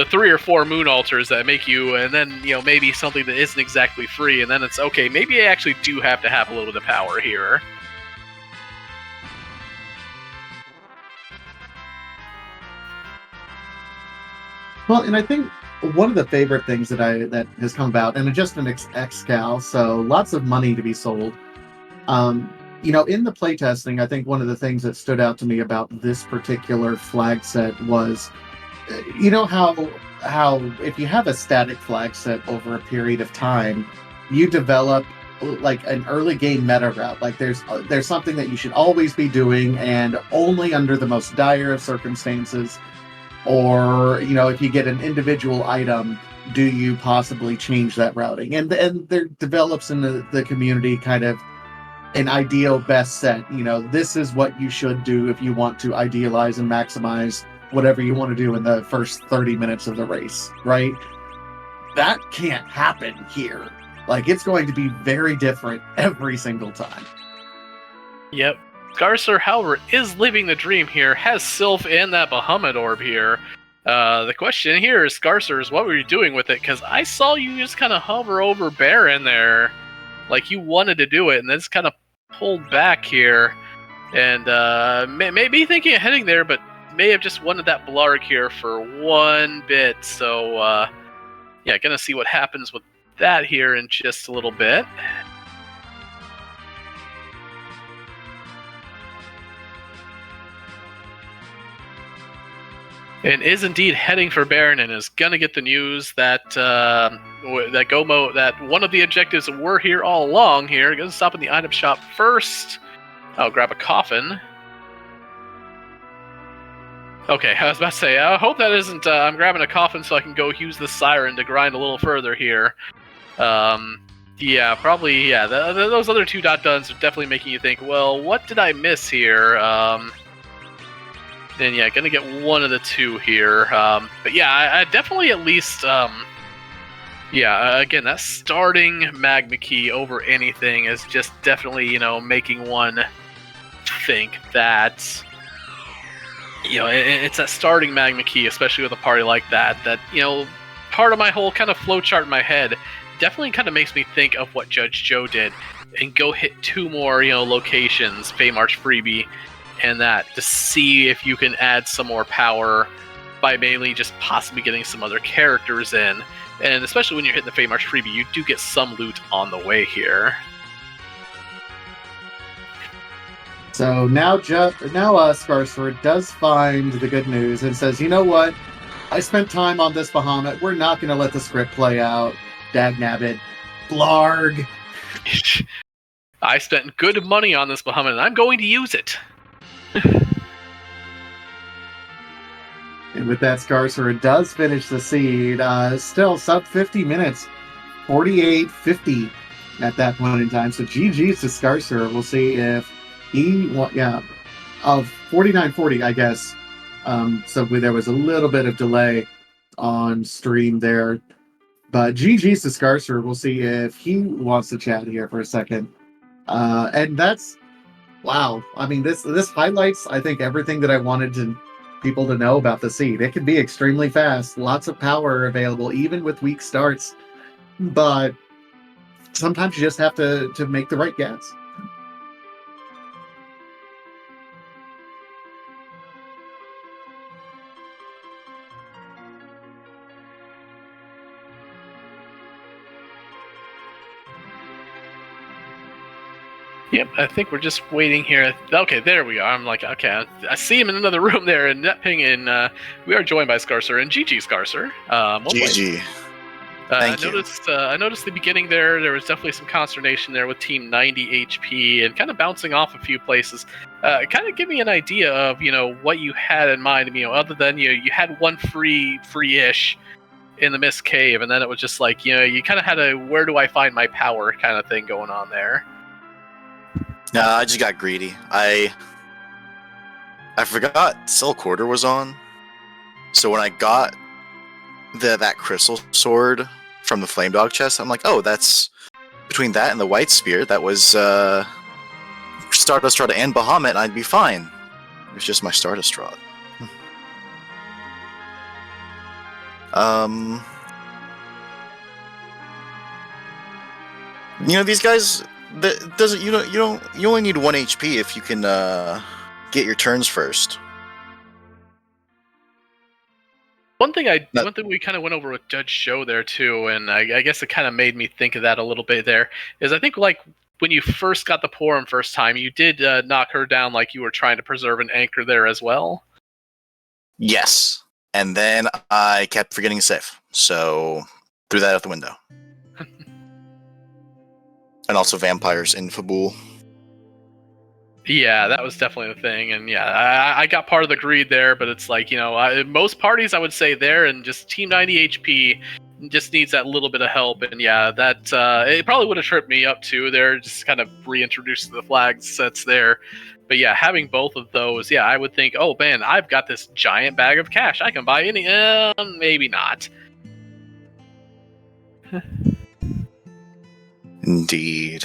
3 or 4 moon altars that make you, and then maybe something that isn't exactly free, and then it's okay. Maybe I actually do have to have a little bit of power here. Well, and I think one of the favorite things that has come about, and it's just an excal, so lots of money to be sold. In the playtesting, I think one of the things that stood out to me about this particular flag set was, how if you have a static flag set over a period of time, you develop like an early game meta route. Like there's something that you should always be doing, and only under the most dire of circumstances, or if you get an individual item, do you possibly change that routing. And there develops in the community kind of an ideal best set. This is what you should do if you want to idealize and maximize whatever you want to do in the first 30 minutes of the race, right? That can't happen here. Like, it's going to be very different every single time. Yep. Scarcer, however, is living the dream here, has Sylph and that Bahamut orb here. The question here is, Scarcer, what were you doing with it? Because I saw you just kind of hover over Baron there, like you wanted to do it, and then just kind of pulled back here. And maybe thinking of heading there, but may have just wanted that Blarg here for one bit. So, gonna see what happens with that here in just a little bit. And is indeed heading for Baron, and is gonna get the news that that one of the objectives were here all along. Here, gonna stop in the item shop first. I'll grab a coffin. Okay, I was about to say, I hope that isn't. I'm grabbing a coffin so I can go use the siren to grind a little further here. Yeah, probably. Yeah, those other 2 dot duns are definitely making you think, well, what did I miss here? And yeah, gonna get one of the 2 here. But yeah, I definitely at least, again, that starting magma key over anything is just definitely, making one think that, it's that starting magma key, especially with a party like that, part of my whole kind of flowchart in my head definitely kind of makes me think of what Judge Joe did, and go hit 2 more, locations, Feymarch freebie, and that, to see if you can add some more power by mainly just possibly getting some other characters in. And especially when you're hitting the Feymarch freebie, you do get some loot on the way here. So now Scarcer does find the good news and says, you know what? I spent time on this Bahamut. We're not going to let the script play out. Dagnabbit. Blarg. I spent good money on this Bahamut, and I'm going to use it. And with that, Scarcer does finish the seed. Still sub 50 minutes. 48-50 at that point in time. So GG's to Scarcer. We'll see if he, of 49-40, I guess. So there was a little bit of delay on stream there. But GG's to Scarcer. We'll see if he wants to chat here for a second. And that's, wow. I mean, this highlights, I think, everything that I wanted people to know about the seed. It can be extremely fast. Lots of power available, even with weak starts. But sometimes you just have to make the right guess. Yep, I think we're just waiting here. Okay, there we are. I'm like, okay, I see him in another room there, and NetPing, and we are joined by Scarcer and GG Scarcer. GG. Thank you. I noticed the beginning there was definitely some consternation there with Team 90 HP and kind of bouncing off a few places. Kind of give me an idea of, what you had in mind, other than, you had one free-ish in the Mist Cave, and then it was just like, you kind of had a where do I find my power kind of thing going on there. Nah, I just got greedy. I forgot Silk Order was on. So when I got that crystal sword from the Flame Dog chest. I'm like, oh, that's between that and the White Spear. That was Stardust Rod and Bahamut, and I'd be fine. It was just my Stardust Rod. These guys. You only need 1 HP if you can get your turns first. One thing we kind of went over with Judge Show there too, and I guess it kind of made me think of that a little bit there, is I think like when you first got the Porom first time, you did knock her down like you were trying to preserve an anchor there as well. Yes. And then I kept forgetting to save, so threw that out the window. And also vampires in Fabul. Yeah, that was definitely the thing, and yeah, I got part of the greed there, but it's like, most parties I would say there, and just Team 90 HP just needs that little bit of help, and yeah, that it probably would have tripped me up too there, just kind of reintroduced the flag sets there. But yeah, having both of those, yeah, I would think, oh man, I've got this giant bag of cash, I can buy any, maybe not. Indeed.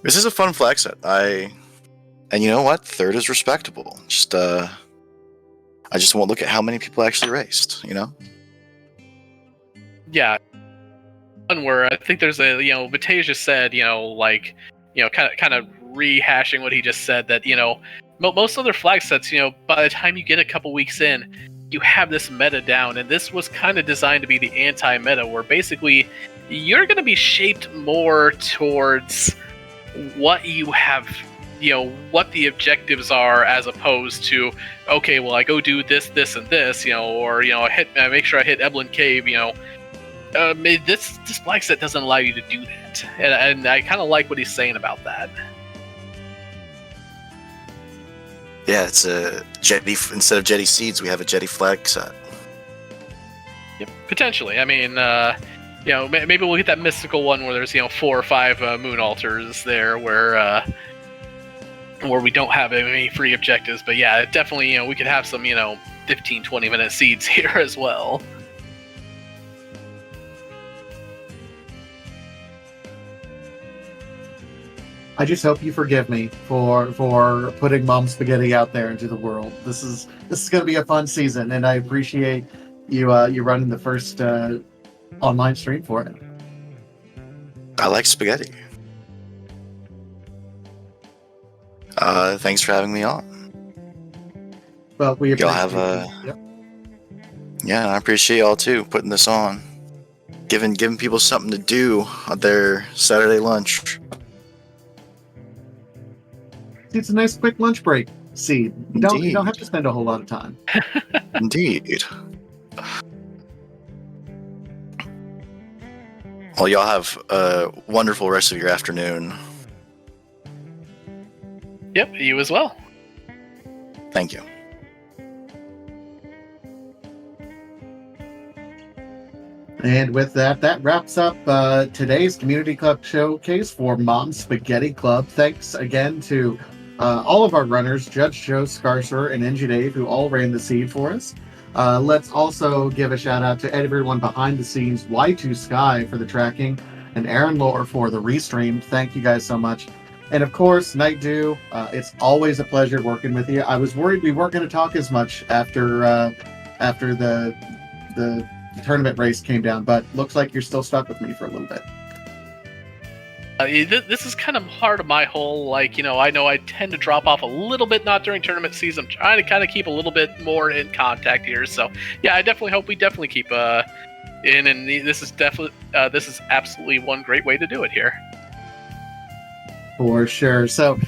This is a fun flag set. And you know what? Third is respectable. Just I just won't look at how many people actually raced, Yeah. One where I think there's a, Matej just said, kind of rehashing what he just said, that, most other flag sets, by the time you get a couple weeks in, you have this meta down, and this was kind of designed to be the anti-meta, where basically you're going to be shaped more towards what you have, what the objectives are, as opposed to, okay, well, I go do this, this, and this, or, I make sure I hit Eblan Cave, this flag set doesn't allow you to do that, and I kind of like what he's saying about that. Yeah, it's a Jetty. Instead of Jetty Seeds, we have a Jetty flag set. Yep, potentially. I mean, maybe we'll get that mystical one where there's 4 or 5 moon altars there, where we don't have any free objectives. But yeah, definitely, we could have some 15-20 minute seeds here as well. I just hope you forgive me for putting Mom Spaghetti out there into the world. This is going to be a fun season, and I appreciate you running the first online stream for it. I like spaghetti. Thanks for having me on. Well, we y'all have Yep. Yeah, I appreciate y'all too putting this on, giving people something to do on their Saturday lunch. It's a nice quick lunch break. See, you don't have to spend a whole lot of time. Indeed. Well, y'all have a wonderful rest of your afternoon. Yep, you as well. Thank you. And with that wraps up today's Community Club Showcase for Mom Spaghetti Club. Thanks again to all of our runners, Judge Joe, Scarcer, and NG Dave, who all ran the seed for us. Let's also give a shout out to everyone behind the scenes, Y2 Sky for the tracking, and Aaron Lore for the restream. Thank you guys so much. And of course, Night Dew, it's always a pleasure working with you. I was worried we weren't going to talk as much after the tournament race came down, but looks like you're still stuck with me for a little bit. This is kind of part of my whole, I know I tend to drop off a little bit, not during tournament season. I'm trying to kind of keep a little bit more in contact here. So yeah, I definitely hope we definitely keep in, and this is absolutely one great way to do it here. For sure. So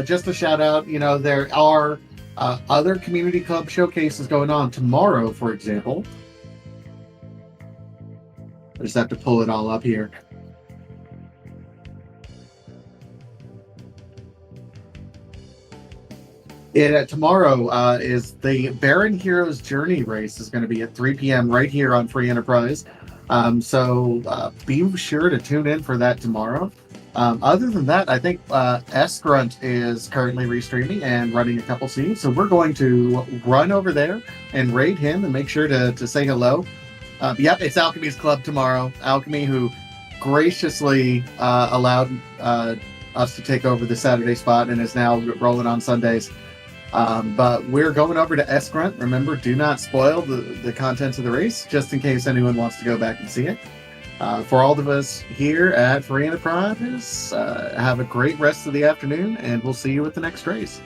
just a shout out, there are other community club showcases going on tomorrow, for example. I just have to pull it all up here. Tomorrow is the Baron Heroes Journey race is going to be at 3 p.m. right here on Free Enterprise. So be sure to tune in for that tomorrow. Other than that, I think S-Grunt is currently restreaming and running a couple scenes, so we're going to run over there and raid him and make sure to say hello. Yep, it's Alchemy's Club tomorrow. Alchemy, who graciously allowed us to take over the Saturday spot and is now rolling on Sundays. But we're going over to S-Grunt. Remember, do not spoil the contents of the race, just in case anyone wants to go back and see it. For all of us here at Free Enterprise, have a great rest of the afternoon, and we'll see you at the next race.